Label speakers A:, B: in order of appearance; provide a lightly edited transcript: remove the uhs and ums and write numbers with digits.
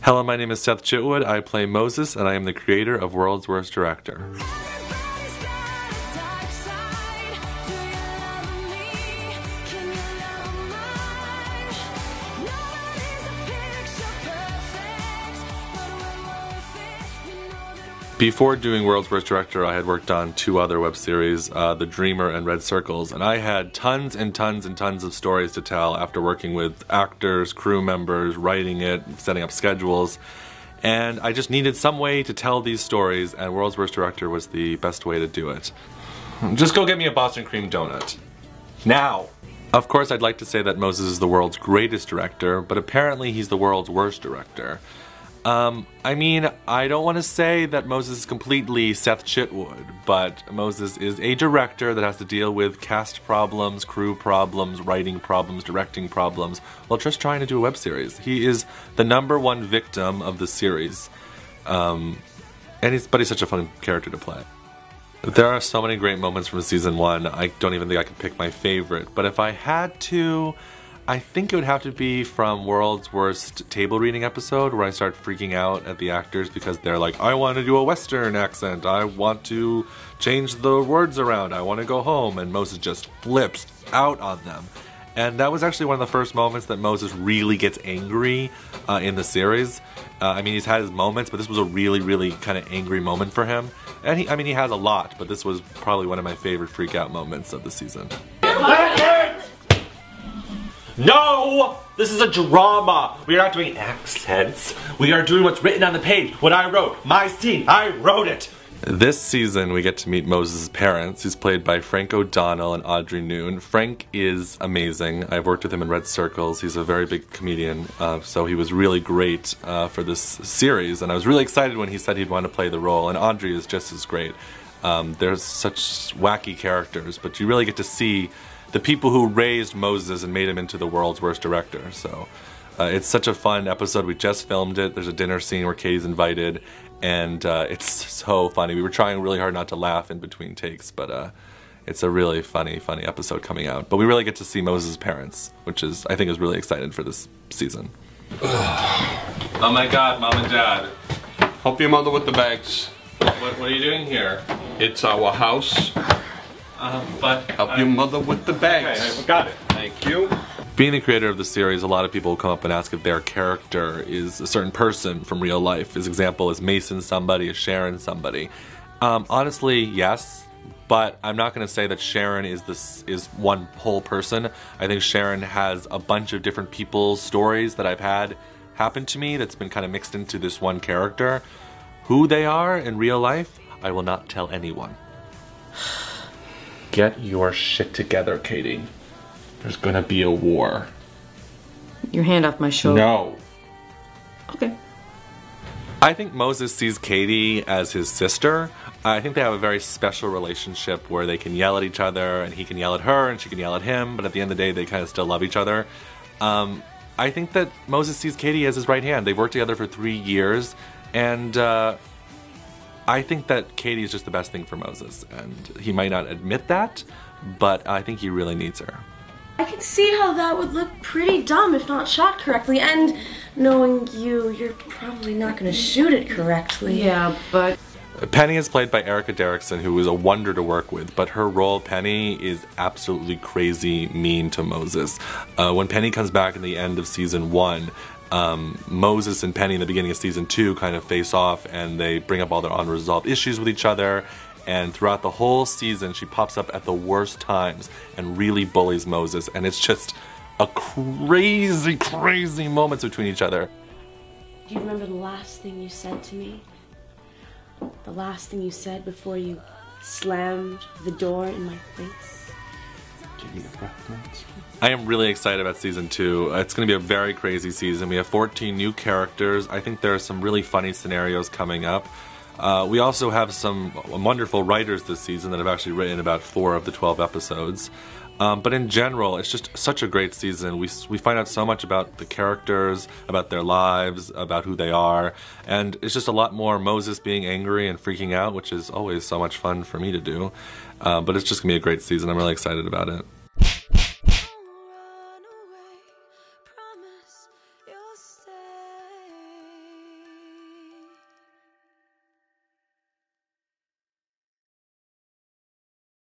A: Hello, my name is Seth Chitwood. I play Moses, and I am the creator of World's Worst Director. Before doing World's Worst Director, I had worked on two other web series, The Dreamer and Red Circles, and I had tons and tons and tons of stories to tell after working with actors, crew members, writing it, setting up schedules, and I just needed some way to tell these stories, and World's Worst Director was the best way to do it. Just go get me a Boston cream donut. Now! Of course, I'd like to say that Moses is the world's greatest director, but apparently he's the world's worst director. I mean, I don't want to say that Moses is completely Seth Chitwood, but Moses is a director that has to deal with cast problems, crew problems, writing problems, directing problems, while just trying to do a web series. He is the #1 victim of the series, but he's such a fun character to play. There are so many great moments from season 1, I don't even think I could pick my favorite, but if I had to, I think it would have to be from World's Worst table reading episode, where I start freaking out at the actors because they're like, I want to do a Western accent, I want to change the words around, I want to go home, and Moses just flips out on them. And that was actually one of the first moments that Moses really gets angry in the series. I mean, he's had his moments, but this was a really, really kind of angry moment for him. And he has a lot, but this was probably one of my favorite freak out moments of the season.
B: No! This is a drama! We are not doing accents. We are doing what's written on the page. What I wrote. My scene. I wrote it!
A: This season we get to meet Moses' parents. He's played by Frank O'Donnell and Audrey Noon. Frank is amazing. I've worked with him in Red Circles. He's a very big comedian, so he was really great for this series. And I was really excited when he said he'd want to play the role. And Audrey is just as great. There's such wacky characters, but you really get to see the people who raised Moses and made him into the world's worst director. So it's such a fun episode. We just filmed it. There's a dinner scene where Katie's invited, and it's so funny. We were trying really hard not to laugh in between takes, but it's a really funny episode coming out. But we really get to see Moses' parents, which I think is really excited for this season. Oh my God, Mom and Dad.
C: Help your mother with the bags.
A: What are you doing here?
C: It's our house. Help your mother with the bags.
A: Okay, I got it.
C: Thank you.
A: Being the creator of the series, a lot of people will come up and ask if their character is a certain person from real life. His example is Mason somebody, is Sharon somebody. Honestly, yes, but I'm not going to say that Sharon is one whole person. I think Sharon has a bunch of different people's stories that I've had happen to me that's been kind of mixed into this one character. Who they are in real life, I will not tell anyone. Get your shit together, Katie. There's gonna be a war.
D: Your hand off my shoulder.
A: No.
D: Okay.
A: I think Moses sees Katie as his sister. I think they have a very special relationship where they can yell at each other, and he can yell at her, and she can yell at him, but at the end of the day, they kind of still love each other. I think that Moses sees Katie as his right hand. They've worked together for 3 years, and I think that Katie is just the best thing for Moses, and he might not admit that, but I think he really needs her.
E: I can see how that would look pretty dumb if not shot correctly, and knowing you're probably not going to shoot it correctly.
D: Yeah, but...
A: Penny is played by Erica Derrickson, who is a wonder to work with, but her role, Penny, is absolutely crazy mean to Moses. When Penny comes back in the end of season 1, Moses and Penny in the beginning of season 2 kind of face off, and they bring up all their unresolved issues with each other, and throughout the whole season she pops up at the worst times and really bullies Moses, and it's just a crazy moments between each other.
E: Do you remember the last thing you said to me? The last thing you said before you slammed the door in my face?
C: Give me the breath mints.
A: I am really excited about season 2. It's going to be a very crazy season. We have 14 new characters. I think there are some really funny scenarios coming up. We also have some wonderful writers this season that have actually written about 4 of the 12 episodes. But in general, it's just such a great season. We find out so much about the characters, about their lives, about who they are, and it's just a lot more Moses being angry and freaking out, which is always so much fun for me to do. But it's just going to be a great season. I'm really excited about it.